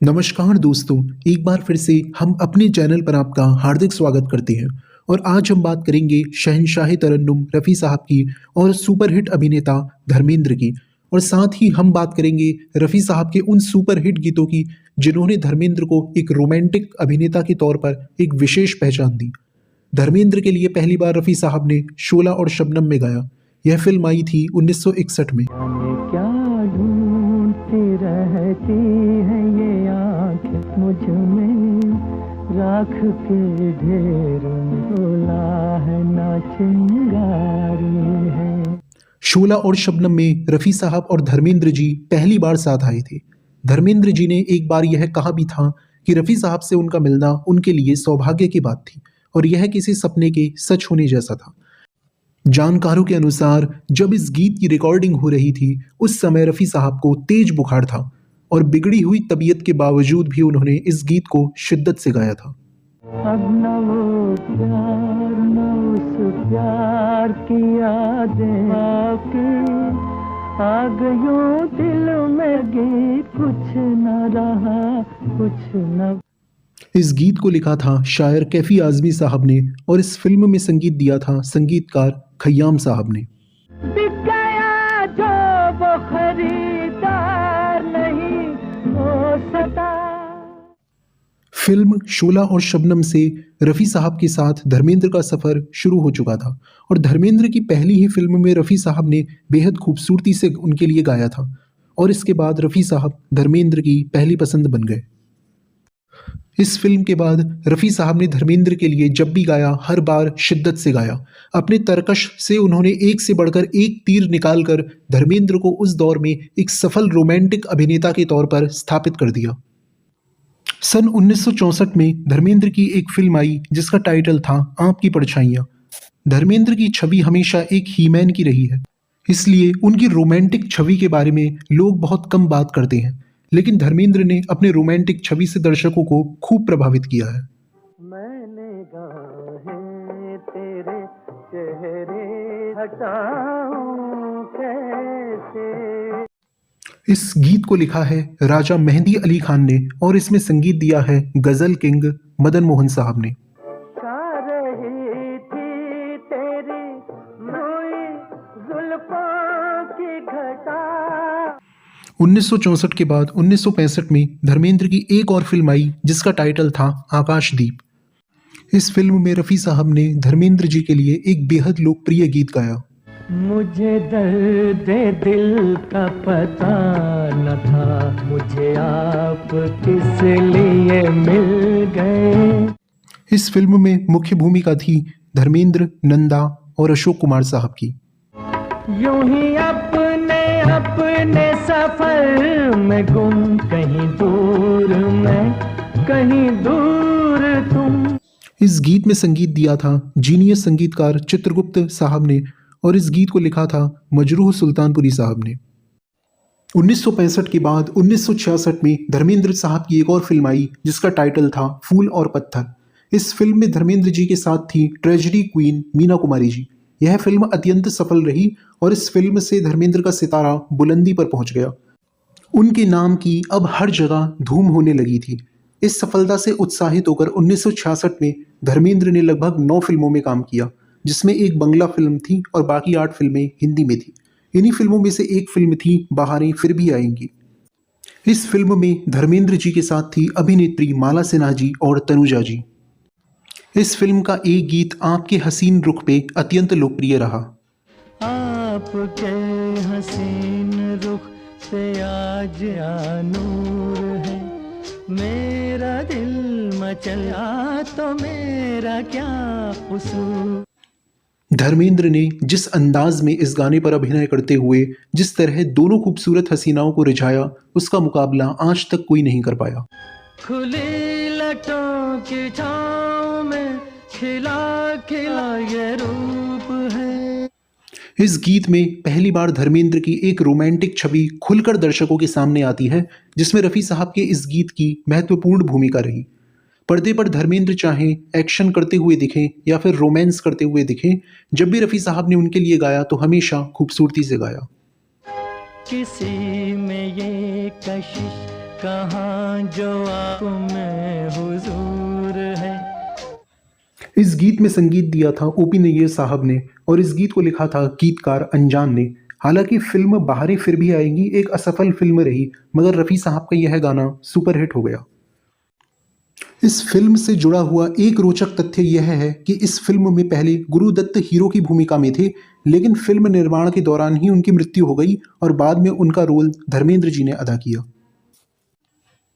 नमस्कार दोस्तों, एक बार फिर से हम अपने चैनल पर आपका हार्दिक स्वागत करते हैं। और आज हम बात करेंगे शहंशाह तरन्नुम रफ़ी साहब की और सुपरहिट अभिनेता धर्मेंद्र की। और साथ ही हम बात करेंगे रफ़ी साहब के उन सुपरहिट गीतों की जिन्होंने धर्मेंद्र को एक रोमांटिक अभिनेता के तौर पर एक विशेष पहचान दी। धर्मेंद्र के लिए पहली बार रफ़ी साहब ने शोला और शबनम में गाया। यह फिल्म आई थी 1961 में। जाने क्या ढूंढती रहती है ये आँखें मुझ में, राख के ढेर में भोला है ना चिंगारी है। शोला और शबनम में रफ़ी साहब और धर्मेंद्र जी पहली बार साथ आए थे। धर्मेंद्र जी ने एक बार यह कहा भी था कि रफ़ी साहब से उनका मिलना उनके लिए सौभाग्य की बात थी और यह किसी सपने के सच होने जैसा था। जानकारों के अनुसार जब इस गीत की रिकॉर्डिंग हो रही थी उस समय रफ़ी साहब को तेज बुखार था और बिगड़ी हुई तबीयत के बावजूद भी उन्होंने इस गीत को शिद्दत से गाया था। अब न वो प्यार न उस प्यार की यादें बाकी आ गयो दिल में, गीत कुछ न रहा कुछ न। इस गीत को लिखा था शायर कैफी आज़मी साहब ने और इस फिल्म में संगीत दिया था संगीतकार खय्याम साहब ने। बिक गया जो वो खरीदार नहीं हो सका। फिल्म शोला और शबनम से रफ़ी साहब के साथ धर्मेंद्र का सफ़र शुरू हो चुका था और धर्मेंद्र की पहली ही फिल्म में रफ़ी साहब ने बेहद खूबसूरती से उनके लिए गाया था और इसके बाद रफ़ी साहब धर्मेंद्र की पहली पसंद बन गए। इस फिल्म के बाद रफ़ी साहब ने धर्मेंद्र के लिए जब भी गाया हर बार शिद्दत से गाया। अपने तरकश से उन्होंने एक से बढ़कर एक तीर निकालकर धर्मेंद्र को उस दौर में एक सफल रोमांटिक अभिनेता के तौर पर स्थापित कर दिया। सन 1964 में धर्मेंद्र की एक फिल्म आई जिसका टाइटल था आपकी परछाइयाँ। धर्मेंद्र की छवि हमेशा एक हीमैन की रही है, इसलिए उनकी रोमांटिक छवि के बारे में लोग बहुत कम बात करते हैं, लेकिन धर्मेंद्र ने अपने रोमांटिक छवि से दर्शकों को खूब प्रभावित किया है। मैंने गाहें तेरे चेहरे हटाऊं कैसे। इस गीत को लिखा है राजा मेहंदी अली खान ने और इसमें संगीत दिया है गजल किंग मदन मोहन साहब ने। गा रही थी तेरी रोई जुल्फों की घटा। 1964 के बाद 1965 में धर्मेंद्र की एक और फिल्म आई जिसका टाइटल था आकाशदीप। इस फिल्म में रफ़ी साहब ने धर्मेंद्र जी के लिए एक बेहद लोकप्रिय गीत गाया। मुझे दर्द दिल का पता न था, मुझे आप किस लिए मिल गए। इस फिल्म में मुख्य भूमिका थी धर्मेंद्र, नंदा और अशोक कुमार साहब की। यूं ही अपने अपने सफर में गुम, कहीं दूर मैं कहीं दूर तुम। इस गीत में संगीत दिया था जीनियस संगीतकार चित्रगुप्त साहब ने और इस गीत को लिखा था मजरूह सुल्तानपुरी साहब ने। 1965 के बाद 1966 में धर्मेंद्र साहब की एक और फिल्म आई जिसका टाइटल था फूल और पत्थर। इस फिल्म में धर्मेंद्र जी के साथ थी ट्रेजेडी क्वीन मीना कुमारी जी। यह फिल्म अत्यंत सफल रही और इस फिल्म से धर्मेंद्र का सितारा बुलंदी पर पहुंच गया। उनके नाम की अब हर जगह धूम होने लगी थी। इस सफलता से उत्साहित होकर 1966 में धर्मेंद्र ने लगभग 9 फिल्मों में काम किया, जिसमें एक बंगला फिल्म थी और बाकी 8 फिल्में हिंदी में थी। इन्हीं फिल्मों में से एक फिल्म थी बहारें फिर भी आएंगी। इस फिल्म में धर्मेंद्र जी के साथ थी अभिनेत्री माला सिन्हा जी और तनुजा जी। इस फिल्म का एक गीत आपके हसीन रुख पे अत्यंत लोकप्रिय रहा। आपके हसीन रुख से आज नूर है, मेरा दिल मचला तो मेरा क्या कसूर। धर्मेंद्र ने जिस अंदाज में इस गाने पर अभिनय करते हुए जिस तरह दोनों खूबसूरत हसीनाओं को रिझाया, उसका मुकाबला आज तक कोई नहीं कर पाया। खुली लटों की छाँव में खिला खिला ये रूप है। इस गीत में पहली बार धर्मेंद्र की एक रोमांटिक छवि खुलकर दर्शकों के सामने आती है, जिसमें रफ़ी साहब के इस गीत की महत्वपूर्ण भूमिका रही। पर्दे पर धर्मेंद्र चाहे एक्शन करते हुए दिखें या फिर रोमांस करते हुए दिखें, जब भी रफ़ी साहब ने उनके लिए गाया तो हमेशा खूबसूरती से गाया। किसी में ये कशिश कहाँ जो आप में हुजूर है। इस गीत में संगीत दिया था ओपी नैयर साहब ने और इस गीत को लिखा था गीतकार अनजान ने। हालांकि फिल्म बहारें फिर भी आएंगी एक असफल फिल्म रही, मगर रफ़ी साहब का यह गाना सुपरहिट हो गया। इस फिल्म से जुड़ा हुआ एक रोचक तथ्य यह है कि इस फिल्म में पहले गुरुदत्त हीरो की भूमिका में थे, लेकिन फिल्म निर्माण के दौरान ही उनकी मृत्यु हो गई और बाद में उनका रोल धर्मेंद्र जी ने अदा किया।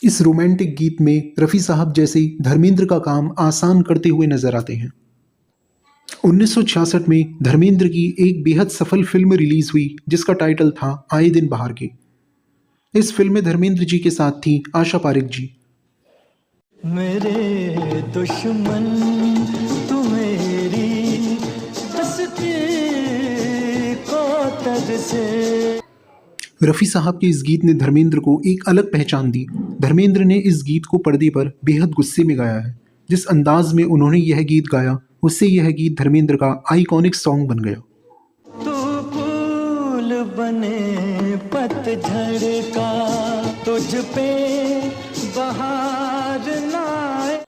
इस रोमांटिक गीत में रफ़ी साहब जैसे धर्मेंद्र का काम आसान करते हुए नजर आते हैं। 1966 में धर्मेंद्र की एक बेहद सफल फिल्म रिलीज हुई जिसका टाइटल था आए दिन बहार के। इस फिल्म में धर्मेंद्र जी के साथ थी आशा पारेख जी। मेरे दुश्मन तू मेरी हंसती को तज से। रफ़ी साहब के इस गीत ने धर्मेंद्र को एक अलग पहचान दी। धर्मेंद्र ने इस गीत को पर्दे पर बेहद गुस्से में गाया है। जिस अंदाज में उन्होंने यह गीत गाया उससे यह गीत धर्मेंद्र का आइकॉनिक सॉन्ग बन गया। तू फूल बने पतझड़ का तुझ पे बहार ना आए।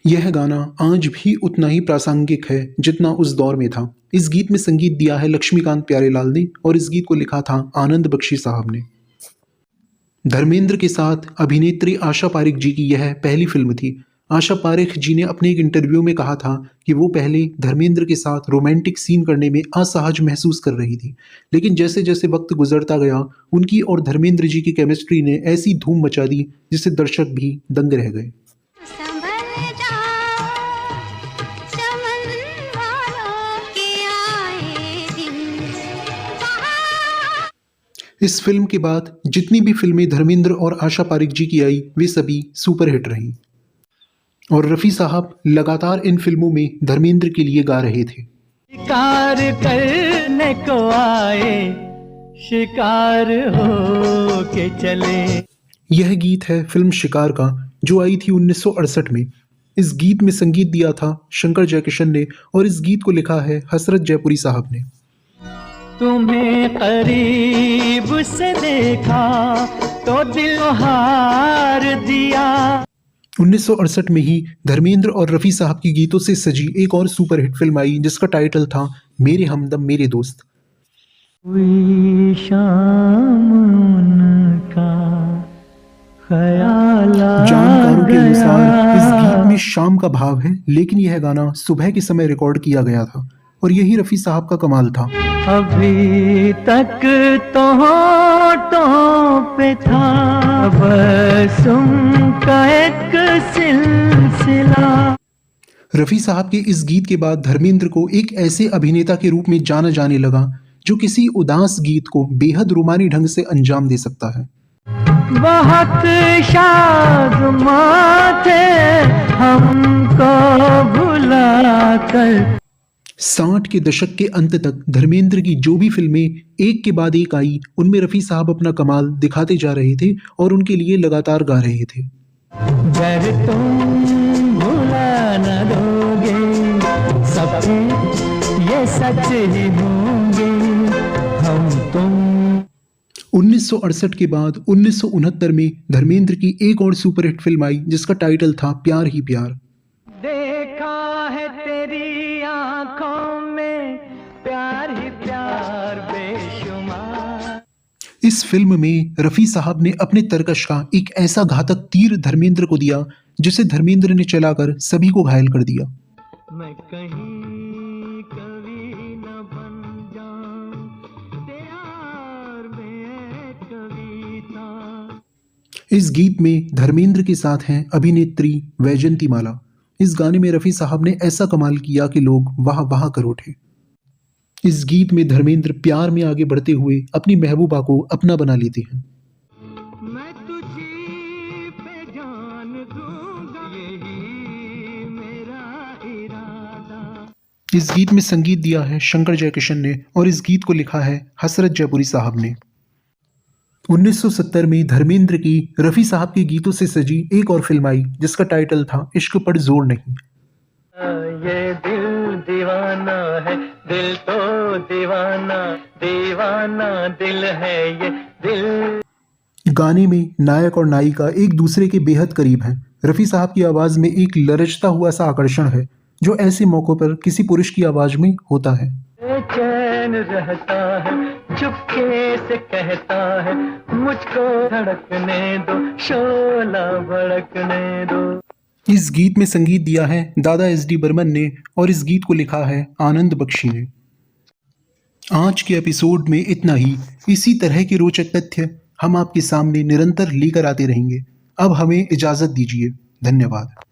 यह गाना आज भी उतना ही प्रासंगिक है जितना उस दौर में था। इस गीत में संगीत दिया है लक्ष्मीकांत प्यारेलाल ने और इस गीत को लिखा था आनंद बख्शी साहब ने। धर्मेंद्र के साथ अभिनेत्री आशा पारेख जी की यह पहली फिल्म थी। आशा पारेख जी ने अपने एक इंटरव्यू में कहा था कि वो पहले धर्मेंद्र के साथ रोमांटिक सीन करने में असहज महसूस कर रही थी, लेकिन जैसे जैसे वक्त गुजरता गया उनकी और धर्मेंद्र जी की केमिस्ट्री ने ऐसी धूम मचा दी जिससे दर्शक भी दंग रह गए। इस फिल्म के बाद जितनी भी फिल्में धर्मेंद्र और आशा पारेख जी की आई वे सभी सुपरहिट रहीं और रफ़ी साहब लगातार इन फिल्मों में धर्मेंद्र के लिए गा रहे थे। शिकार करने को आए शिकार हो के चले। यह गीत है फिल्म शिकार का जो आई थी 1968 में। इस गीत में संगीत दिया था शंकर जयकिशन ने और इस गीत को लिखा है हसरत जयपुरी साहब ने। तुम्हें करीब से देखा तो दिल हार दिया। 1968 में ही धर्मेंद्र और रफ़ी साहब की गीतों से सजी एक और सुपरहिट फिल्म आई जिसका टाइटल था मेरे हमदम मेरे दोस्त। हुई शाम उनका ख्याल जानकारों के अनुसार इस गीत में शाम का भाव है, लेकिन यह गाना सुबह के समय रिकॉर्ड किया गया था और यही रफ़ी साहब का कमाल था। अभी तक तो होठों पे था बस उनका एक सिलसिला। रफ़ी साहब के इस गीत के बाद धर्मेंद्र को एक ऐसे अभिनेता के रूप में जाना जाने लगा जो किसी उदास गीत को बेहद रोमानी ढंग से अंजाम दे सकता है। बहुत शादमा थे हमको भुला कर। 60 के दशक के अंत तक धर्मेंद्र की जो भी फिल्में एक के बाद एक आई उनमें रफ़ी साहब अपना कमाल दिखाते जा रहे थे और उनके लिए लगातार गा रहे थे। गर तुम भुला न दोगे सबके ये सच ही होंगे हम तुम। 1968 के बाद 1969 में धर्मेंद्र की एक और सुपरहिट फिल्म आई जिसका टाइटल था प्यार ही प्यार। देखा है तेरी आंखों में प्यार ही प्यार बेशुमार। इस फिल्म में रफ़ी साहब ने अपने तरकश का एक ऐसा घातक तीर धर्मेंद्र को दिया जिसे धर्मेंद्र ने चलाकर सभी को घायल कर दिया। मैं कहीं कभी न बन जाऊं प्यार में कविता। इस गीत में धर्मेंद्र के साथ हैं अभिनेत्री वैजंती माला। इस गाने में रफ़ी साहब ने ऐसा कमाल किया कि लोग वाह वाह कर उठे। इस गीत में धर्मेंद्र प्यार में आगे बढ़ते हुए अपनी महबूबा को अपना बना लेते हैं। मैं तुझी पे जान दूंगा यही मेरा इरादा। इस गीत में संगीत दिया है शंकर जयकिशन ने और इस गीत को लिखा है हसरत जयपुरी साहब ने। 1970 में धर्मेंद्र की रफ़ी साहब के गीतों से सजी एक और फिल्म आई जिसका टाइटल था इश्क पर जोर नहीं। ये दिल दीवाना है दिल तो दीवाना दीवाना दिल है ये दिल। गाने में नायक और नायिका एक दूसरे के बेहद करीब हैं। रफ़ी साहब की आवाज़ में एक लरजता हुआ सा आकर्षण है जो ऐसे मौक़ों पर किसी पुरुष की आवाज़ में होता है। बेचैन रहता है, चुपके से कहता है, मुझको धड़कने दो, शोला भड़कने दो। इस गीत में संगीत दिया है दादा SD बर्मन ने और इस गीत को लिखा है आनंद बख्शी ने। आज के एपिसोड में इतना ही। इसी तरह के रोचक तथ्य हम आपके सामने निरंतर लेकर आते रहेंगे। अब हमें इजाज़त दीजिए। धन्यवाद।